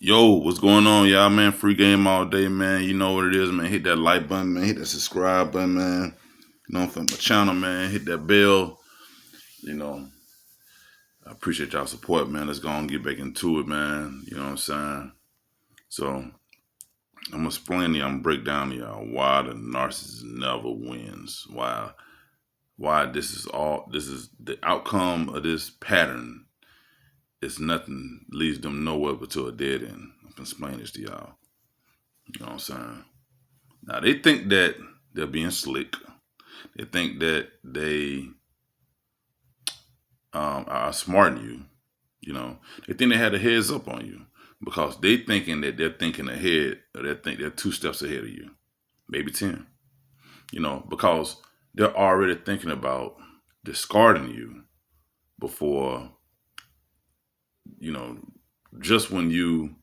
Yo, what's going on, y'all, man? Free game all day, man. You know what it is, man. Hit that like button, man. Hit that subscribe button, man. You know, for my channel, man. Hit that bell. You know, I appreciate y'all support, man. Let's go and get back into it, man. You know what I'm saying? So, I'm gonna explain to y'all, I'm gonna break down to y'all why the narcissist never wins. Why this is the outcome of this pattern. It's nothing leads them nowhere but to a dead end. I'm gonna explain this to y'all. You know what I'm saying? Now they think that they're being slick. They think that they are smarting you. You know, they think they had a heads up on you because they thinking that they're thinking ahead, or they think they're 2 steps ahead of you, maybe 10. You know, because they're already thinking about discarding you before, you know, just when you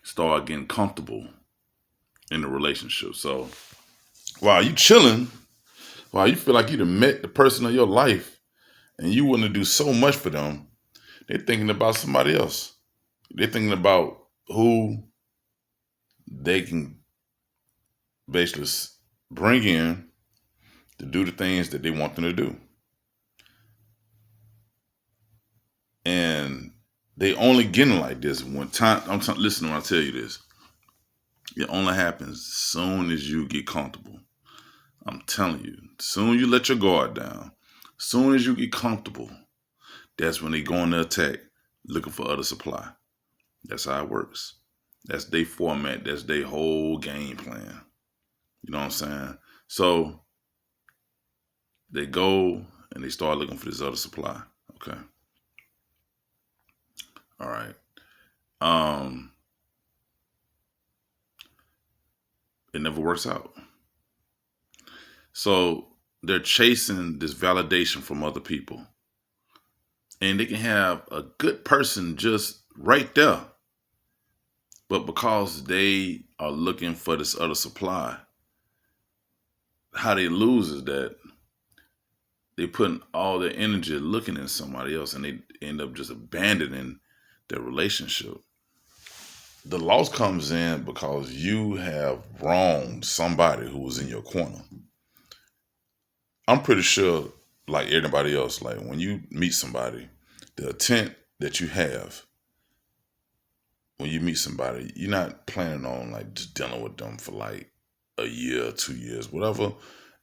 start getting comfortable in the relationship. So while you chilling, while you feel like you done met the person of your life and you want to do so much for them, they're thinking about somebody else. They're thinking about who they can basically bring in to do the things that they want them to do. And they only getting like this when time, listen when I tell you this. It only happens as soon as you get comfortable. I'm telling you, soon you let your guard down, soon as you get comfortable, that's when they go on the attack looking for other supply. That's how it works. That's their format. That's their whole game plan. You know what I'm saying? So they go and they start looking for this other supply. Okay. All right. It never works out. So they're chasing this validation from other people. And they can have a good person just right there. But because they are looking for this other supply, how they lose is that they put all their energy looking at somebody else and they end up just abandoning their relationship. The loss comes in because you have wronged somebody who was in your corner. I'm pretty sure, like everybody else, like when you meet somebody, the intent that you have when you meet somebody, you're not planning on like just dealing with them for like a year, 2 years, whatever.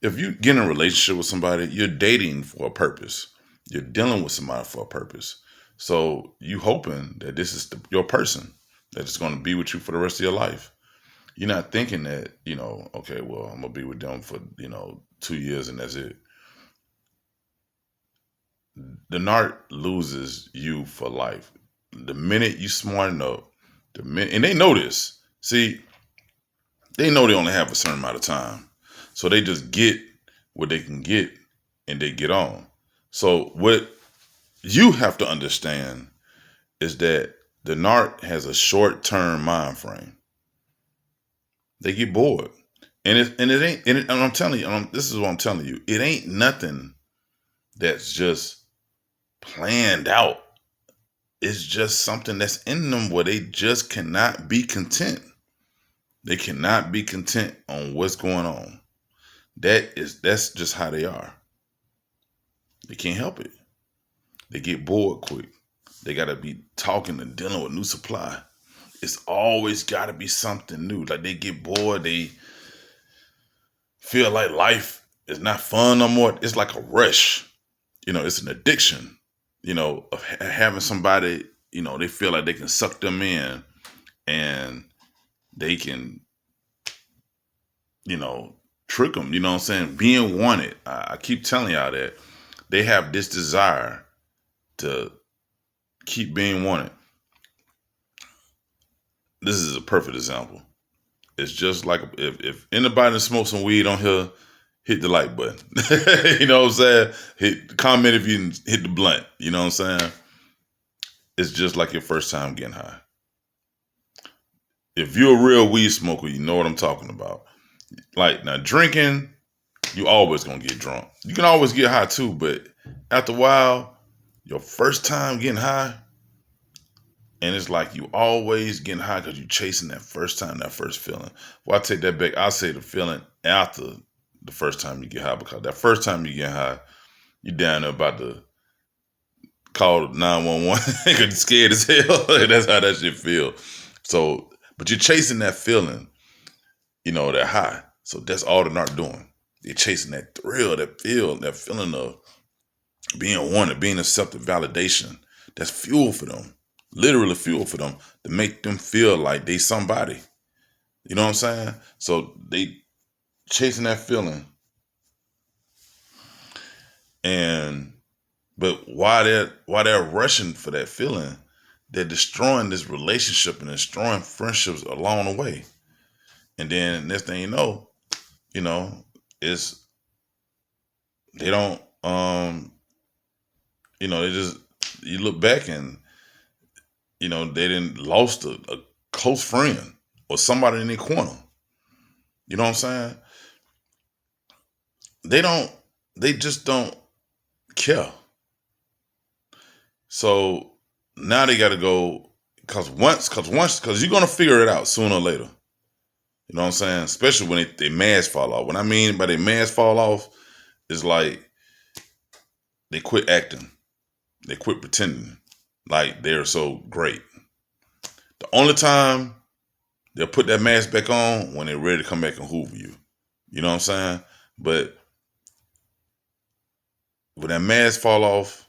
If you get in a relationship with somebody, you're dating for a purpose. You're dealing with somebody for a purpose. So you hoping that this is your person that's going to be with you for the rest of your life. You're not thinking that, okay, well, I'm going to be with them for, 2 years and that's it. The narc loses you for life. The minute you smarten up, and they know this. See, they know they only have a certain amount of time. So they just get what they can get and they get on. So what you have to understand is that the narc has a short-term mind frame. They get bored. And I'm telling you, this is what I'm telling you. It ain't nothing that's just planned out. It's just something that's in them where they just cannot be content. They cannot be content on what's going on. That's just how they are. They can't help it. They get bored quick. They gotta be talking and dealing with new supply. It's always gotta be something new. Like they get bored, they feel like life is not fun no more. It's like a rush. It's an addiction, of having somebody, they feel like they can suck them in and they can, trick them, you know what I'm saying? Being wanted. I keep telling y'all that they have this desire to keep being wanted. This is a perfect example. It's just like if anybody smokes some weed on here, hit the like button. You know what I'm saying? Comment if you hit the blunt. You know what I'm saying? It's just like your first time getting high. If you're a real weed smoker, you know what I'm talking about. Like now drinking, you always gonna get drunk. You can always get high too, but after a while, your first time getting high, And it's like you always getting high because you chasing that first time, that first feeling. Well, I take that back. I'll say the feeling after the first time you get high, because that first time you get high, you down there about to call 911 because you're scared as hell. That's how that shit feel. So, but you're chasing that feeling, that high. So that's all the narc doing. They're chasing that thrill, that feeling of being wanted, being accepted, validation. That's fuel for them. Literally fuel for them to make them feel like they somebody. You know what I'm saying? So they chasing that feeling. But while they're rushing for that feeling, they're destroying this relationship and destroying friendships along the way. And then next thing you know, is they don't they just, you look back and they didn't lost a close friend or somebody in their corner. You know what I'm saying? They just don't care. So now they got to go, because you're going to figure it out sooner or later. You know what I'm saying? Especially when they mask fall off. What I mean by they mask fall off is like they quit acting. They quit pretending like they're so great. The only time they'll put that mask back on when they're ready to come back and hoover you. You know what I'm saying? But when that mask fall off,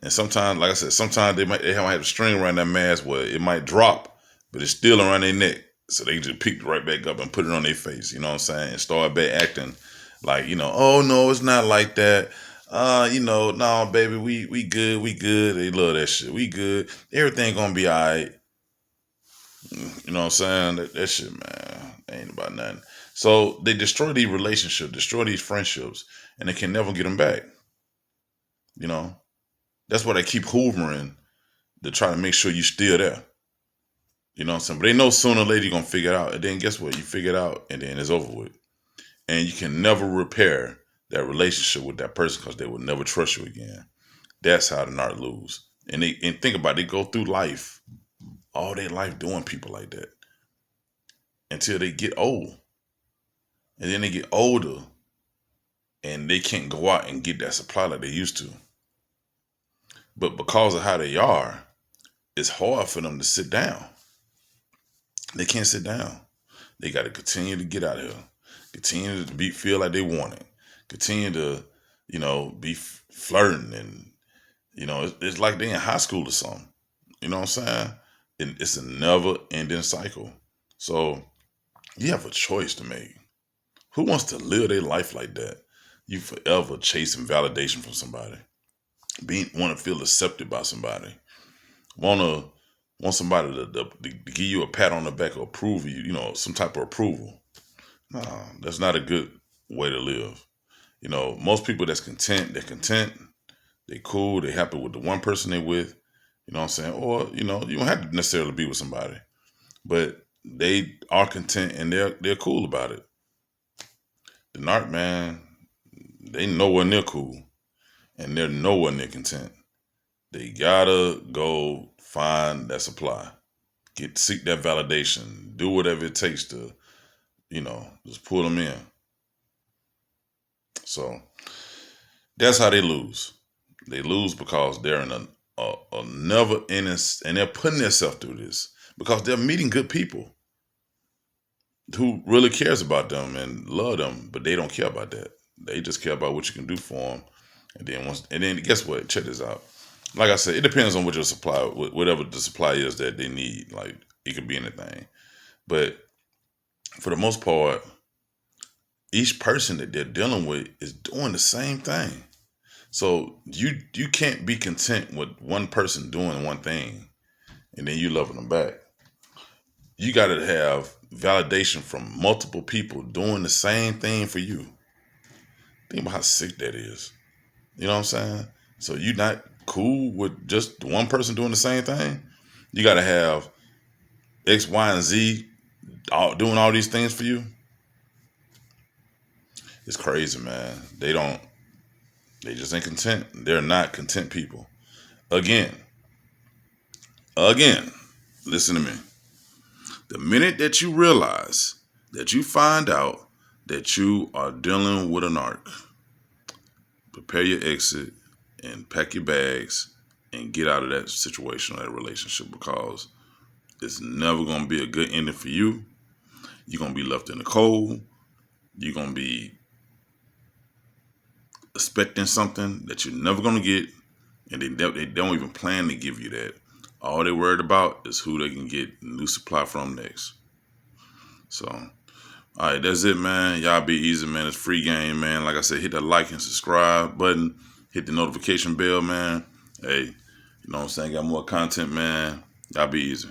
and sometimes, like I said, sometimes they might have a string around that mask where it might drop, but it's still around their neck. So they just pick it right back up and put it on their face, you know what I'm saying? And start back acting like, oh no, it's not like that. No, baby, we good, we good. They love that shit. We good. Everything gonna be all right. You know what I'm saying? That shit, man, ain't about nothing. So they destroy these relationships, destroy these friendships, and they can never get them back. That's why they keep hoovering to try to make sure you still there. You know what I'm saying? But they know sooner or later you're going to figure it out. And then guess what? You figure it out and then it's over with. And you can never repair that relationship with that person because they will never trust you again. That's how the narc lose. And think about it, they go through life, all their life doing people like that until they get old. And then they get older and they can't go out and get that supply like they used to. But because of how they are, it's hard for them to sit down. They can't sit down. They got to continue to get out of here. Continue to feel like they want it. Continue to, be flirting. And, it's like they're in high school or something. You know what I'm saying? And it's a never-ending cycle. So you have a choice to make. Who wants to live their life like that? You forever chasing validation from somebody. Want to feel accepted by somebody. Want somebody to give you a pat on the back or approve you, some type of approval. No, that's not a good way to live. Most people they're content, they cool, they happy with the one person they with, you know what I'm saying? Or, you don't have to necessarily be with somebody, but they are content and they're cool about it. The narc, man, they nowhere near cool and they're nowhere near content. They gotta go find that supply, seek that validation, do whatever it takes to, just pull them in. So that's how they lose. They lose because they're in a never ending, and they're putting themselves through this because they're meeting good people who really cares about them and love them, but they don't care about that. They just care about what you can do for them. And then guess what? Check this out. Like I said, it depends on what your supply, whatever the supply is that they need. Like it could be anything, but for the most part, each person that they're dealing with is doing the same thing. So you can't be content with one person doing one thing and then you loving them back. You got to have validation from multiple people doing the same thing for you. Think about how sick that is. You know what I'm saying? So you're not cool with just one person doing the same thing. You got to have X, Y, and Z doing all these things for you. It's crazy, man. They just ain't content. They're not content people. Again, Again, listen to me. The minute that you realize, that you find out that you are dealing with a narc, prepare your exit and pack your bags and get out of that situation or that relationship, because it's never going to be a good ending for you. You're going to be left in the cold. You're going to be expecting something that you're never going to get, and they don't even plan to give you that. All they're worried about is who they can get new supply from next. So, all right, that's it, man. Y'all be easy, man. It's free game, man. Like I said, hit that like and subscribe button. Hit the notification bell, man. Hey, you know what I'm saying? Got more content, man. Y'all be easy.